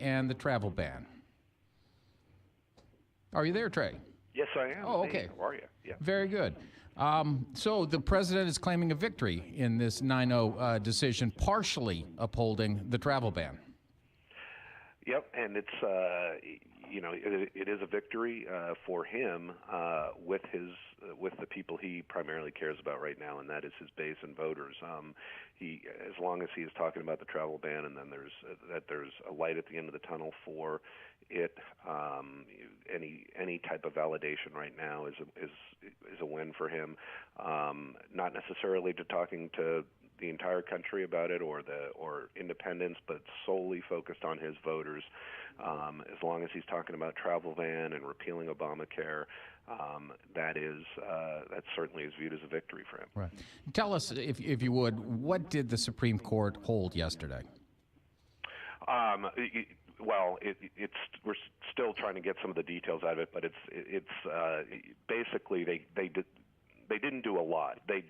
and the travel ban. Are you there, Trey? Yes, I am. Oh, okay. Hey, how are you? Yeah. Very good. So the president is claiming a victory in this 9-0 decision, partially upholding the travel ban. Yep, and it's it is a victory for him with the people he primarily cares about right now, and that is his base and voters. As long as he is talking about the travel ban, and then there's a light at the end of the tunnel for it. Any type of validation right now is a win for him. Not necessarily talking to the entire country about it or independents, but solely focused on his voters. As long as he's talking about travel ban and repealing Obamacare, that certainly is viewed as a victory for him. Right. Tell us, if you would, what did the Supreme Court hold yesterday? We're still trying to get some of the details out of it, but it's basically they didn't do a lot. They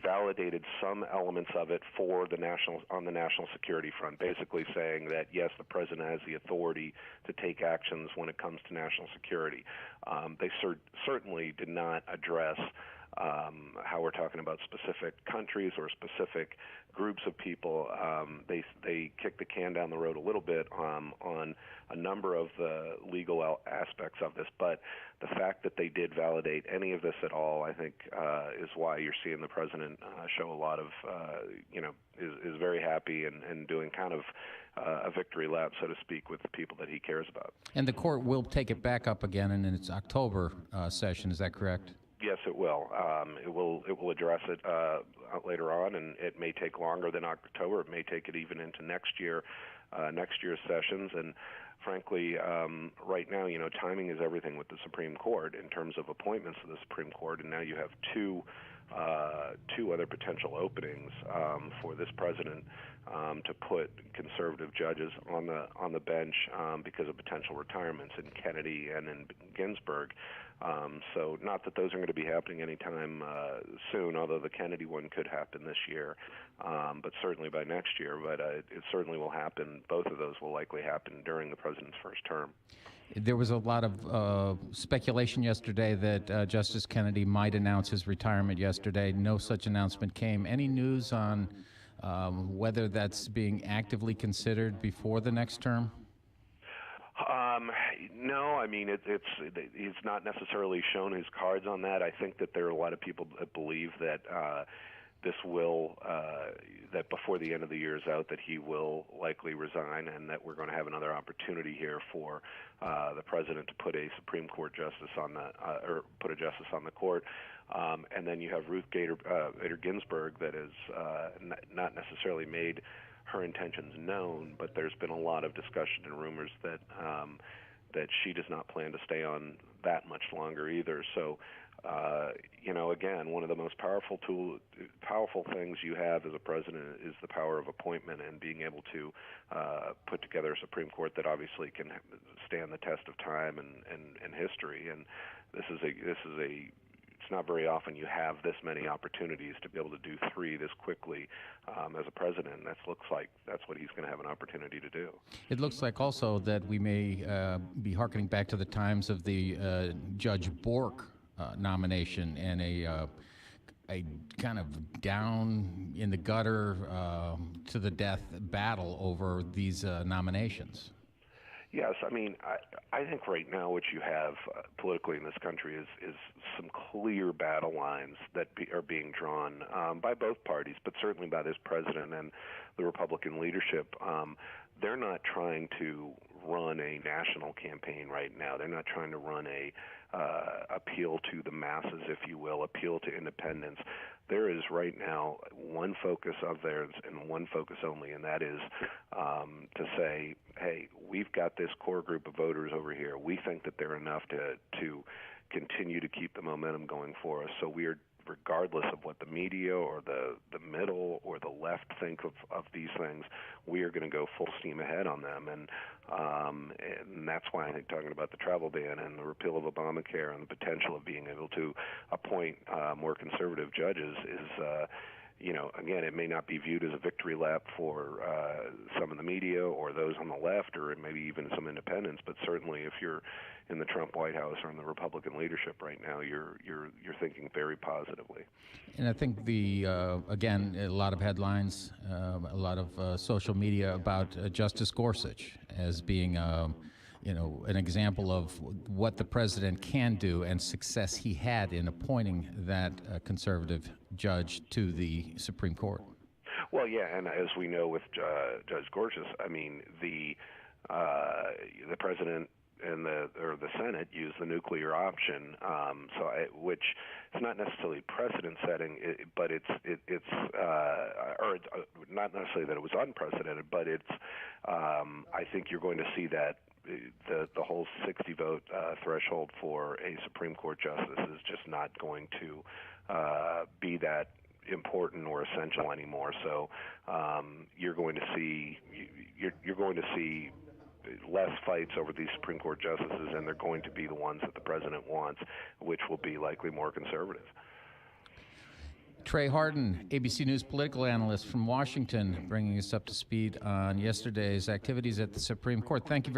validated some elements of it on the national security front, basically saying that yes, the president has the authority to take actions when it comes to national security. They certainly did not address how we're talking about specific countries or specific groups of people. They kicked the can down the road a little bit on a number of the legal aspects of this, but the fact that they did validate any of this at all, I think, is why you're seeing the president show a lot of, is very happy and doing kind of a victory lap, so to speak, with the people that he cares about. And the court will take it back up again in its October session. Is that correct? Yes, it will. It will address it later on, and it may take longer than October. It may take it even into next year's sessions. And frankly, right now, timing is everything with the Supreme Court in terms of appointments to the Supreme Court. And now you have two other potential openings for this president to put conservative judges on the bench because of potential retirements in Kennedy and in Ginsburg. So not that those are going to be happening anytime soon, although the Kennedy one could happen this year, but certainly by next year. But it certainly will happen. Both of those will likely happen during the president's first term. There was a lot of speculation yesterday that Justice Kennedy might announce his retirement yesterday. No such announcement came. Any news on whether that's being actively considered before the next term? No, I mean he's not necessarily shown his cards on that. I think that there are a lot of people that believe that that before the end of the year is out, that he will likely resign, and that we're going to have another opportunity here for the president to put a Supreme Court justice on or put a justice on the court. And then you have Ruth Bader Ginsburg that has not necessarily made her intentions known, but there's been a lot of discussion and rumors that she does not plan to stay on that much longer either. So, again, one of the most powerful things you have as a president is the power of appointment and being able to put together a Supreme Court that obviously can stand the test of time and history. And this is it's not very often you have this many opportunities to be able to do three this quickly as a president. And that looks like that's what he's going to have an opportunity to do. It looks like also that we may be hearkening back to the times of the Judge Bork nomination and a kind of down in the gutter to the death battle over these nominations. Yes, I mean, I think right now what you have politically in this country is some clear battle lines that are being drawn by both parties, but certainly by this president and the Republican leadership. They're not trying to run a national campaign right now. They're not trying to run a appeal to the masses, if you will, appeal to independents. There is right now one focus of theirs and one focus only, and that is to say, hey, we've got this core group of voters over here. We think that they're enough to continue to keep the momentum going for us. So we are, regardless of what the media or the middle or the left think of these things, we are going to go full steam ahead on them. And that's why I think talking about the travel ban and the repeal of Obamacare and the potential of being able to appoint more conservative judges again, it may not be viewed as a victory lap for some in the media or those on the left, or maybe even some independents. But certainly, if you're in the Trump White House or in the Republican leadership right now, you're thinking very positively. And I think again, a lot of headlines, a lot of social media about Justice Gorsuch as being an example of what the president can do and success he had in appointing that conservative judge to the Supreme Court. Well, yeah, and as we know with Judge Gorsuch, I mean, the president and the Senate use the nuclear option, which is not necessarily precedent-setting, but it's not necessarily that it was unprecedented, but it's I think you're going to see that the whole 60-vote threshold for a Supreme Court justice is just not going to be that important or essential anymore. So you're going to see less fights over these Supreme Court justices, and they're going to be the ones that the president wants, which will be likely more conservative. Trey Harden, ABC News political analyst from Washington, bringing us up to speed on yesterday's activities at the Supreme Court. Thank you very